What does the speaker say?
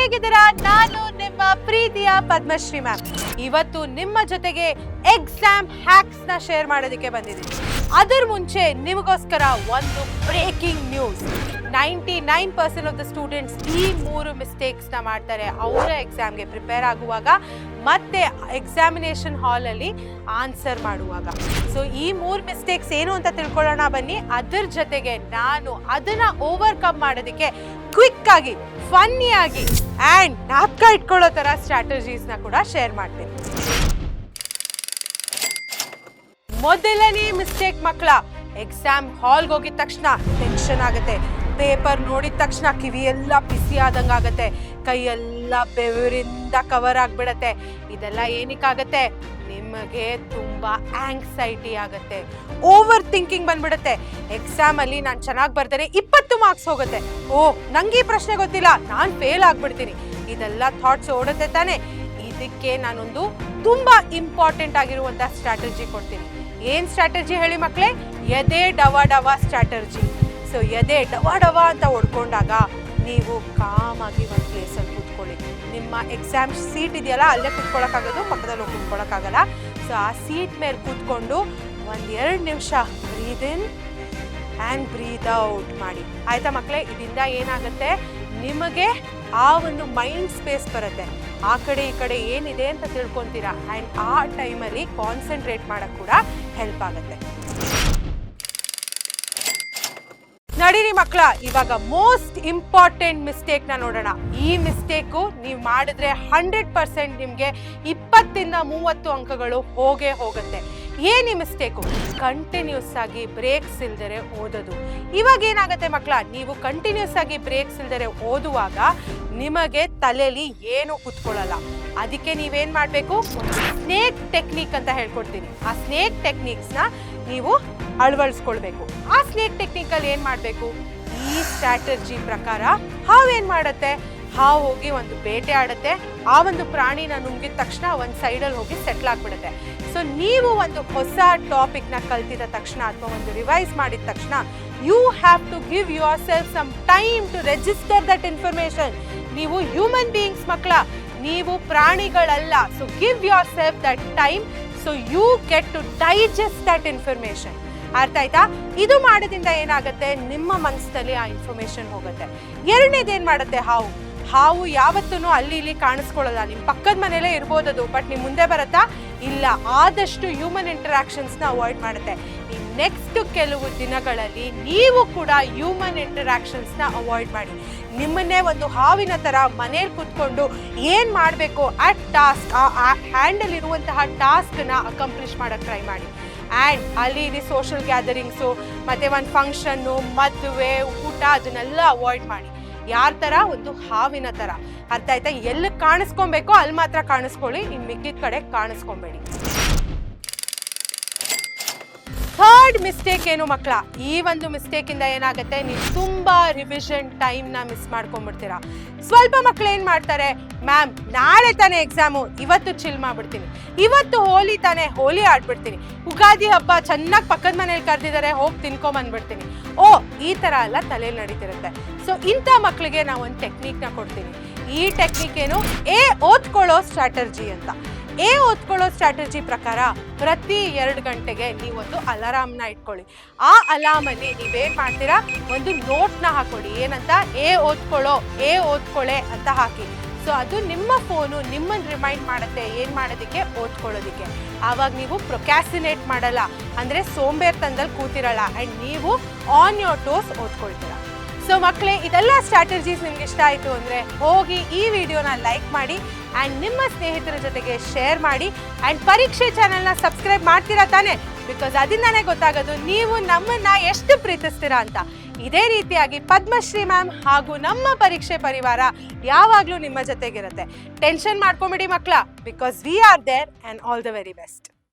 ಹೇಗಿದ್ದೀರಾ? ನಾನು ನಿಮ್ಮ ಪ್ರೀತಿಯ ಪದ್ಮಶ್ರೀ ಮ್ಯಾಮ್. ಇವತ್ತು ನಿಮ್ಮ ಜೊತೆಗೆ ಎಕ್ಸಾಮ್ ಹ್ಯಾಕ್ಸ್ ನ ಶೇರ್ ಮಾಡೋದಕ್ಕೆ ಬಂದಿದ್ದೀನಿ. ಅದರ ಮುಂಚೆ ನಿಮಗೋಸ್ಕರ ಒಂದು breaking news. 99% of the students ಈ 3 ಮಿಸ್ಟೇಕ್ಸ್ ನ ಮಾಡ್ತಾರೆ ಅವರ ಎಕ್ಸಾಮ್ಗೆ ಪ್ರಿಪೇರ್ ಆಗುವಾಗ ಮತ್ತೆ ಎಕ್ಸಾಮಿನೇಷನ್ ಹಾಲ್ ಅಲ್ಲಿ ಆನ್ಸರ್ ಮಾಡುವಾಗ. ಸೊ ಈ 3 ಮಿಸ್ಟೇಕ್ಸ್ ಏನು ಅಂತ ತಿಳ್ಕೊಳ್ಳೋಣ ಬನ್ನಿ. ಅದರ ಜೊತೆಗೆ ನಾನು ಅದನ್ನ ಓವರ್ಕಮ್ ಮಾಡೋದಕ್ಕೆ ಕ್ವಿಕ್ ಆಗಿ, ಫನ್ನಿ ಆಗಿ ಅಂಡ್ ಜ್ಞಾಪಕ ಇಟ್ಕೊಳ್ಳೋ ತರ ಸ್ಟ್ರಾಟಜೀಸ್ ನ ಕೂಡ ಶೇರ್ ಮಾಡ್ತೀನಿ. ಮೊದಲನೇ ಮಿಸ್ಟೇಕ್ ಮಕ್ಕಳ, ಎಕ್ಸಾಮ್ ಹಾಲ್ಗೆ ಹೋಗಿದ ತಕ್ಷಣ ಟೆನ್ಷನ್ ಆಗುತ್ತೆ. ಪೇಪರ್ ನೋಡಿದ ತಕ್ಷಣ ಕಿವಿ ಎಲ್ಲ ಬಿಸಿ ಆದಂಗೆ ಆಗುತ್ತೆ, ಕೈಯೆಲ್ಲ ಬೆವರಿಂದ ಕವರ್ ಆಗಿಬಿಡತ್ತೆ. ಇದೆಲ್ಲ ಏನಕ್ಕಾಗತ್ತೆ? ನಿಮಗೆ ತುಂಬಾ ಆಂಗ್ಸೈಟಿ ಆಗುತ್ತೆ, ಓವರ್ ಥಿಂಕಿಂಗ್ ಬಂದ್ಬಿಡುತ್ತೆ. ಎಕ್ಸಾಮ್ ಅಲ್ಲಿ ನಾನು ಚೆನ್ನಾಗಿ ಬರ್ದೇನೆ 20 ಮಾರ್ಕ್ಸ್ ಹೋಗುತ್ತೆ. ಓ, ನಂಗೆ ಈ ಪ್ರಶ್ನೆ ಗೊತ್ತಿಲ್ಲ, ನಾನು ಫೇಲ್ ಆಗ್ಬಿಡ್ತೀನಿ. ಇದೆಲ್ಲ ಥಾಟ್ಸ್ ಓಡುತ್ತೆ ತಾನೆ. ಇದಕ್ಕೆ ನಾನೊಂದು ತುಂಬಾ ಇಂಪಾರ್ಟೆಂಟ್ ಆಗಿರುವಂತ ಸ್ಟ್ರಾಟಜಿ ಕೊಡ್ತೀನಿ. ಏನ್ ಸ್ಟ್ರಾಟಜಿ ಹೇಳಿ ಮಕ್ಕಳೇ? ಎದೆ ಡವ ಡವ ಸ್ಟ್ರಾಟಜಿ. ಸೊ ಎದೆ ಡವ ಡವ ಅಂತ ಹೊಡ್ಕೊಂಡಾಗ ನೀವು ಕಾಮಾಗಿ ಒಂದು ಪ್ಲೇಸಲ್ಲಿ ಕೂತ್ಕೊಳ್ಳಿ. ನಿಮ್ಮ ಎಕ್ಸಾಮ್ ಸೀಟ್ ಇದೆಯಲ್ಲ, ಅಲ್ಲೇ ಕೂತ್ಕೊಳ್ಳೋಕ್ಕಾಗೋದು, ಪಕ್ಕದಲ್ಲಿ ಹೋಗಿ ಕೂತ್ಕೊಳ್ಳೋಕ್ಕಾಗಲ್ಲ. ಸೊ ಆ ಸೀಟ್ ಮೇಲೆ ಕೂತ್ಕೊಂಡು 1-2 ನಿಮಿಷ ಬ್ರೀದ್ ಇನ್ ಆ್ಯಂಡ್ ಬ್ರೀದ್ ಔಟ್ ಮಾಡಿ. ಆಯ್ತಾ ಮಕ್ಕಳೇ? ಇದರಿಂದ ಏನಾಗುತ್ತೆ, ನಿಮಗೆ ಆ ಒಂದು ಮೈಂಡ್ ಸ್ಪೇಸ್ ಬರುತ್ತೆ. ಆ ಕಡೆ ಈ ಕಡೆ ಏನಿದೆ ಅಂತ ತಿಳ್ಕೊತೀರಾ ಆ್ಯಂಡ್ ಆ ಟೈಮಲ್ಲಿ ಕಾನ್ಸಂಟ್ರೇಟ್ ಮಾಡೋಕ್ಕೆ ಕೂಡ ಹೆಲ್ಪ್ ಆಗುತ್ತೆ. ನಡೀರಿ ಮಕ್ಕಳ, ಇವಾಗ ಮೋಸ್ಟ್ ಇಂಪಾರ್ಟೆಂಟ್ ಮಿಸ್ಟೇಕ್ನ ನೋಡೋಣ. ಈ ಮಿಸ್ಟೇಕು ನೀವು ಮಾಡಿದ್ರೆ 100% ನಿಮಗೆ 20-30 ಅಂಕಗಳು ಹೋಗೇ ಹೋಗುತ್ತೆ. ಏನು ಈ ಮಿಸ್ಟೇಕು? ಕಂಟಿನ್ಯೂಸ್ ಆಗಿ ಬ್ರೇಕ್ಸ್ ಇಲ್ದರೆ ಓದೋದು. ಇವಾಗ ಏನಾಗುತ್ತೆ ಮಕ್ಕಳ, ನೀವು ಕಂಟಿನ್ಯೂಸ್ ಆಗಿ ಬ್ರೇಕ್ಸ್ ಇಲ್ದರೆ ಓದುವಾಗ ನಿಮಗೆ ತಲೆಯಲ್ಲಿ ಏನು ಕೂತ್ಕೊಳ್ಳಲ್ಲ. ಅದಕ್ಕೆ ನೀವೇನು ಮಾಡಬೇಕು? ಸ್ನೇಕ್ ಟೆಕ್ನಿಕ್ ಅಂತ ಹೇಳ್ಕೊಡ್ತೀನಿ. ಆ ಸ್ನೇಕ್ ಟೆಕ್ನಿಕ್ಸ್ನ ನೀವು ಅಳವಡಿಸ್ಕೊಳ್ಬೇಕು. ಆ ಸ್ನೇಕ್ ಟೆಕ್ನಿಕಲ್ಲಿ ಏನು ಮಾಡಬೇಕು? ಈ ಸ್ಟ್ರಾಟಜಿ ಪ್ರಕಾರ ಹಾವು ಏನು ಮಾಡುತ್ತೆ? ಹಾವು ಹೋಗಿ ಒಂದು ಬೇಟೆ ಆಡುತ್ತೆ. ಆ ಒಂದು ಪ್ರಾಣಿನ ನುಂಗಿದ ತಕ್ಷಣ ಒಂದು ಸೈಡಲ್ಲಿ ಹೋಗಿ ಸೆಟ್ಲ್ ಆಗಿಬಿಡುತ್ತೆ. ಸೊ ನೀವು ಒಂದು ಹೊಸ ಟಾಪಿಕ್ನ ಕಲ್ತಿದ ತಕ್ಷಣ ಅಥವಾ ಒಂದು ರಿವೈಸ್ ಮಾಡಿದ ತಕ್ಷಣ you have to give yourself some time to register that information. ನೀವು ಹ್ಯೂಮನ್ ಬೀಯಿಂಗ್ಸ್ ಮಕ್ಕಳ, ನೀವು ಪ್ರಾಣಿಗಳಲ್ಲ. So give yourself that time so you get to digest that information. ಅರ್ಥ ಆಯ್ತಾ? ಇದು ಮಾಡೋದ್ರಿಂದ ಏನಾಗುತ್ತೆ, ನಿಮ್ಮ ಮನಸ್ಸಿನಲ್ಲಿ ಆ ಇನ್ಫಾರ್ಮೇಶನ್ ಹೋಗುತ್ತೆ. ಎರಡನೇದೇನು ಮಾಡುತ್ತೆ ಹಾವು? ಹಾವು ಯಾವತ್ತೂ ಅಲ್ಲಿ ಇಲ್ಲಿ ಕಾಣಿಸ್ಕೊಳ್ಳಲ್ಲ. ನಿಮ್ಮ ಪಕ್ಕದ ಮನೇಲೇ ಇರ್ಬೋದದು, ಬಟ್ ನಿಮ್ಮ ಮುಂದೆ ಬರುತ್ತಾ? ಇಲ್ಲ. ಆದಷ್ಟು ಹ್ಯೂಮನ್ ಇಂಟರಾಕ್ಷನ್ಸ್ನ ಅವಾಯ್ಡ್ ಮಾಡುತ್ತೆ. ಈ ನೆಕ್ಸ್ಟ್ ಕೆಲವು ದಿನಗಳಲ್ಲಿ ನೀವು ಕೂಡ ಹ್ಯೂಮನ್ ಇಂಟರಾಕ್ಷನ್ಸ್ನ ಅವಾಯ್ಡ್ ಮಾಡಿ. ನಿಮ್ಮನ್ನೇ ಒಂದು ಹಾವಿನ ಥರ ಮನೇಲಿ ಕೂತ್ಕೊಂಡು ಏನು ಮಾಡಬೇಕು ಆ ಟಾಸ್ಕ್, ಆ ಹ್ಯಾಂಡಲ್ ಇರುವಂತಹ ಟಾಸ್ಕ್ನ ಅಕಂಪ್ಲಿಷ್ ಮಾಡೋಕ್ಕೆ ಟ್ರೈ ಮಾಡಿ. ಆ್ಯಂಡ್ ಅಲ್ಲಿ ಇಲ್ಲಿ ಸೋಷಿಯಲ್ ಗ್ಯಾದರಿಂಗ್ಸು ಮತ್ತು ಒಂದು ಫಂಕ್ಷನ್ನು, ಮದುವೆ, ಊಟ ಅದನ್ನೆಲ್ಲ ಅವಾಯ್ಡ್ ಮಾಡಿ. ಯಾರ ಥರ? ಒಂದು ಹಾವಿನ ಥರ. ಅರ್ಥ ಆಯ್ತಾ? ಎಲ್ಲಿ ಕಾಣಿಸ್ಕೊಬೇಕೋ ಅಲ್ಲಿ ಮಾತ್ರ ಕಾಣಿಸ್ಕೊಳ್ಳಿ, ಇನ್ನು ಮಿಕ್ಕಿದ ಕಡೆ ಕಾಣಿಸ್ಕೊಬೇಡಿ. ಥರ್ಡ್ ಮಿಸ್ಟೇಕ್ ಏನು ಮಕ್ಕಳ? ಈ ಒಂದು ಮಿಸ್ಟೇಕಿಂದ ಏನಾಗುತ್ತೆ, ನೀವು ತುಂಬ ರಿವಿಷನ್ ಟೈಮ್ನ ಮಿಸ್ ಮಾಡ್ಕೊಂಡ್ಬಿಡ್ತೀರಾ. ಸ್ವಲ್ಪ ಮಕ್ಕಳು ಏನು ಮಾಡ್ತಾರೆ, ಮ್ಯಾಮ್ ನಾಳೆ ತಾನೇ ಎಕ್ಸಾಮು, ಇವತ್ತು ಚಿಲ್ ಮಾಡಿಬಿಡ್ತೀನಿ, ಇವತ್ತು ಹೋಲಿ ತಾನೇ ಹೋಲಿ ಆಡ್ಬಿಡ್ತೀನಿ, ಉಗಾದಿ ಹಬ್ಬ ಚೆನ್ನಾಗಿ ಪಕ್ಕದ ಮನೇಲಿ ಕರೆದಿದ್ದಾರೆ ಹೋಗಿ ತಿನ್ಕೊಂಬಂದ್ಬಿಡ್ತೀನಿ. ಓ, ಈ ಥರ ಎಲ್ಲ ತಲೆಯಲ್ಲಿ ನಡೀತಿರುತ್ತೆ. ಸೊ ಇಂಥ ಮಕ್ಕಳಿಗೆ ನಾವು ಒಂದು ಟೆಕ್ನಿಕ್ನ ಕೊಡ್ತೀನಿ. ಈ ಟೆಕ್ನಿಕ್ ಏನು? ಓದ್ಕೊಳ್ಳೋ ಸ್ಟ್ರಾಟಜಿ ಅಂತ. ಓದ್ಕೊಳ್ಳೋ ಸ್ಟ್ರಾಟಜಿ ಪ್ರಕಾರ ಪ್ರತಿ 2 ಗಂಟೆಗೆ ನೀವೊಂದು ಅಲಾರಾಮ್ನ ಇಟ್ಕೊಳ್ಳಿ. ಆ ಅಲಾರ್ಮಲ್ಲಿ ನೀವೇನು ಮಾಡ್ತೀರಾ, ಒಂದು ನೋಟ್ನ ಹಾಕೊಳ್ಳಿ. ಏನಂತ? ಓದ್ಕೊಳ್ಳೆ ಅಂತ ಹಾಕಿ. ಸೊ ಅದು ನಿಮ್ಮ ಫೋನು ನಿಮ್ಮನ್ನು ರಿಮೈಂಡ್ ಮಾಡುತ್ತೆ ಏನು ಮಾಡೋದಕ್ಕೆ, ಓದ್ಕೊಳ್ಳೋದಕ್ಕೆ. ಆವಾಗ ನೀವು ಪ್ರೊಕ್ಯಾಸಿನೇಟ್ ಮಾಡಲ್ಲ, ಅಂದರೆ ಸೋಂಬೇರ್ತನದಲ್ಲಿ ಕೂತಿರಲ್ಲ ಆ್ಯಂಡ್ ನೀವು ಆನ್ ಯೋರ್ ಟೋಸ್ ಓದ್ಕೊಳ್ತೀರಾ. ಸೊ ಮಕ್ಕಳೇ, ಇದೆಲ್ಲ ಸ್ಟ್ರಾಟಜೀಸ್ ನಿಮ್ಗೆ ಇಷ್ಟ ಆಯಿತು ಅಂದರೆ ಹೋಗಿ ಈ ವಿಡಿಯೋನ ಲೈಕ್ ಮಾಡಿ ಆ್ಯಂಡ್ ನಿಮ್ಮ ಸ್ನೇಹಿತರ ಜೊತೆಗೆ ಶೇರ್ ಮಾಡಿ. ಆ್ಯಂಡ್ ಪರೀಕ್ಷೆ ಚಾನಲ್ನ ಸಬ್ಸ್ಕ್ರೈಬ್ ಮಾಡ್ತೀರಾ ತಾನೆ? ಬಿಕಾಸ್ ಅದರಿಂದನೇ ಗೊತ್ತಾಗೋದು ನೀವು ನಮ್ಮನ್ನು ಎಷ್ಟು ಪ್ರೀತಿಸ್ತೀರಾ ಅಂತ. ಇದೇ ರೀತಿಯಾಗಿ ಪದ್ಮಶ್ರೀ ಮ್ಯಾಮ್ ಹಾಗೂ ನಮ್ಮ ಪರೀಕ್ಷೆ ಪರಿವಾರ ಯಾವಾಗಲೂ ನಿಮ್ಮ ಜೊತೆಗಿರುತ್ತೆ. ಟೆನ್ಷನ್ ಮಾಡ್ಕೊಂಬಿಡಿ ಮಕ್ಕಳ, because we are there and all the very best.